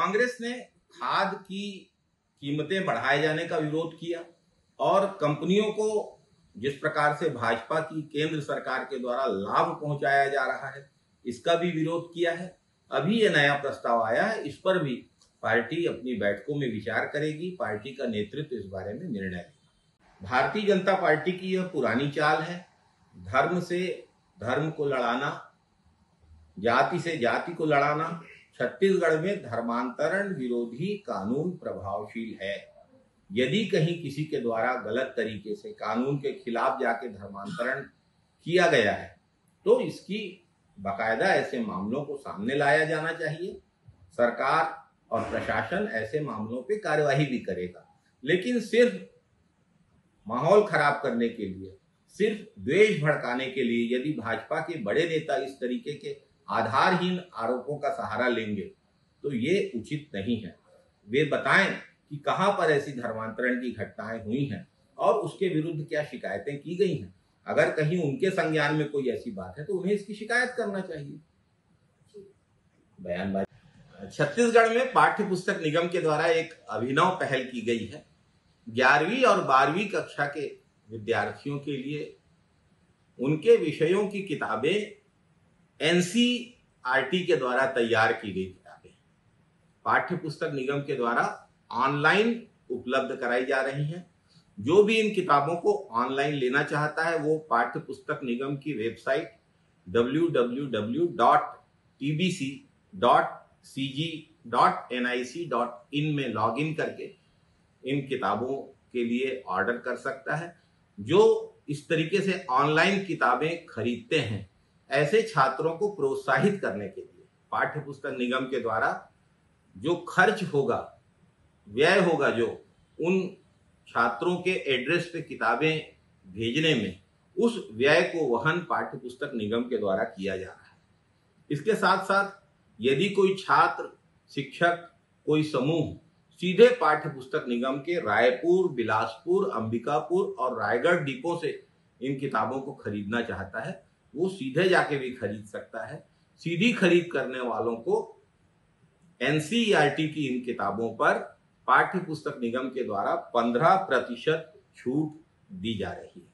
कांग्रेस ने खाद की कीमतें बढ़ाए जाने का विरोध किया और कंपनियों को जिस प्रकार से भाजपा की केंद्र सरकार के द्वारा लाभ पहुंचाया जा रहा है इसका भी विरोध किया है। अभी ये नया प्रस्ताव आया है, इस पर भी पार्टी अपनी बैठकों में विचार करेगी, पार्टी का नेतृत्व इस बारे में निर्णय लेगा। भारतीय जनता पार्टी की यह पुरानी चाल है, धर्म से धर्म को लड़ाना, जाति से जाति को लड़ाना। छत्तीसगढ़ में धर्मांतरण विरोधी कानून प्रभावशील है। यदि कहीं किसी के द्वारा गलत तरीके से कानून के खिलाफ जाके धर्मांतरण किया गया है तो इसकी बाकायदा ऐसे मामलों को सामने लाया जाना चाहिए। सरकार और प्रशासन ऐसे मामलों पे कार्यवाही भी करेगा, लेकिन सिर्फ माहौल खराब करने के लिए, सिर्फ द्वेष भड़काने के लिए यदि भाजपा के बड़े नेता इस तरीके के आधारहीन आरोपों का सहारा लेंगे तो ये उचित नहीं है। वे बताएं कि कहां पर ऐसी धर्मांतरण की घटनाएं हुई हैं और उसके विरुद्ध क्या शिकायतें की गई हैं। अगर कहीं उनके संज्ञान में कोई ऐसी बात है तो उन्हें इसकी शिकायत करना चाहिए। बयानबाजी। छत्तीसगढ़ में पाठ्य पुस्तक निगम के द्वारा एक अभिनव पहल की गई है। 11वीं और 12वीं कक्षा के विद्यार्थियों के लिए उनके विषयों की किताबें एनसीईआरटी के द्वारा तैयार की गई किताबें पाठ्य पुस्तक निगम के द्वारा ऑनलाइन उपलब्ध कराई जा रही हैं। जो भी इन किताबों को ऑनलाइन लेना चाहता है वो पाठ्य पुस्तक निगम की वेबसाइट www.tbc.cg.nic.in में लॉगिन करके इन किताबों के लिए ऑर्डर कर सकता है। जो इस तरीके से ऑनलाइन किताबें खरीदते हैं ऐसे छात्रों को प्रोत्साहित करने के लिए पाठ्य पुस्तक निगम के द्वारा जो खर्च होगा, व्यय होगा, जो उन छात्रों के एड्रेस पे किताबें भेजने में, उस व्यय को वहन पाठ्य पुस्तक निगम के द्वारा किया जा रहा है। इसके साथ साथ यदि कोई छात्र, शिक्षक, कोई समूह सीधे पाठ्य पुस्तक निगम के रायपुर, बिलासपुर, अंबिकापुर और रायगढ़ डिपो से इन किताबों को खरीदना चाहता है वो सीधे जाके भी खरीद सकता है। सीधी खरीद करने वालों को एनसीईआरटी की इन किताबों पर पाठ्य पुस्तक निगम के द्वारा 15% छूट दी जा रही है।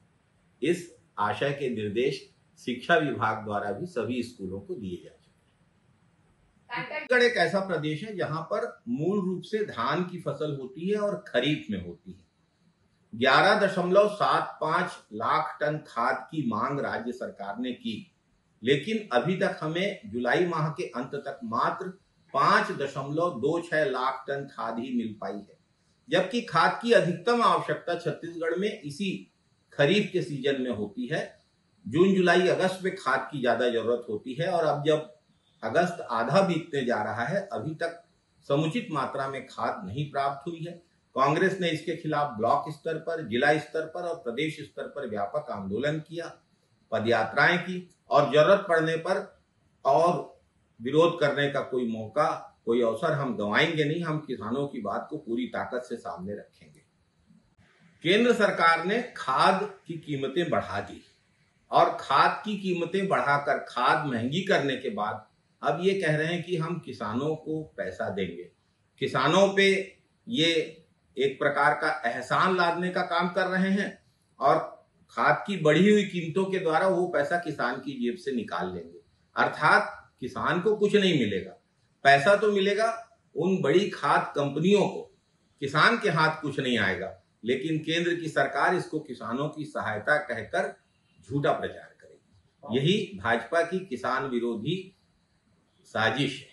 इस आशय के निर्देश शिक्षा विभाग द्वारा भी सभी स्कूलों को दिए जा चुके हैं। छत्तीसगढ़ एक ऐसा प्रदेश है जहां पर मूल रूप से धान की फसल होती है और खरीफ में होती है। 11.75 लाख टन खाद की मांग राज्य सरकार ने की, लेकिन अभी तक हमें जुलाई माह के अंत तक मात्र 5.26 लाख टन खाद ही मिल पाई है। जबकि खाद की अधिकतम आवश्यकता छत्तीसगढ़ में इसी खरीफ के सीजन में होती है। जून, जुलाई, अगस्त में खाद की ज्यादा जरूरत होती है और अब जब अगस्त आधा बीतने जा रहा है अभी तक समुचित मात्रा में खाद नहीं प्राप्त हुई है। कांग्रेस ने इसके खिलाफ ब्लॉक स्तर पर, जिला स्तर पर और प्रदेश स्तर पर व्यापक आंदोलन किया, पदयात्राएं की और जरूरत पड़ने पर और विरोध करने का कोई मौका, कोई अवसर हम गंवाएंगे नहीं। हम किसानों की बात को पूरी ताकत से सामने रखेंगे। केंद्र सरकार ने खाद की कीमतें बढ़ा दी और खाद की कीमतें बढ़ाकर खाद महंगी करने के बाद अब ये कह रहे हैं कि हम किसानों को पैसा देंगे। किसानों पे ये एक प्रकार का एहसान लादने का काम कर रहे हैं और खाद की बढ़ी हुई कीमतों के द्वारा वो पैसा किसान की जेब से निकाल लेंगे। अर्थात किसान को कुछ नहीं मिलेगा, पैसा तो मिलेगा उन बड़ी खाद कंपनियों को, किसान के हाथ कुछ नहीं आएगा। लेकिन केंद्र की सरकार इसको किसानों की सहायता कहकर झूठा प्रचार करेगी। यही भाजपा की किसान विरोधी साजिश है।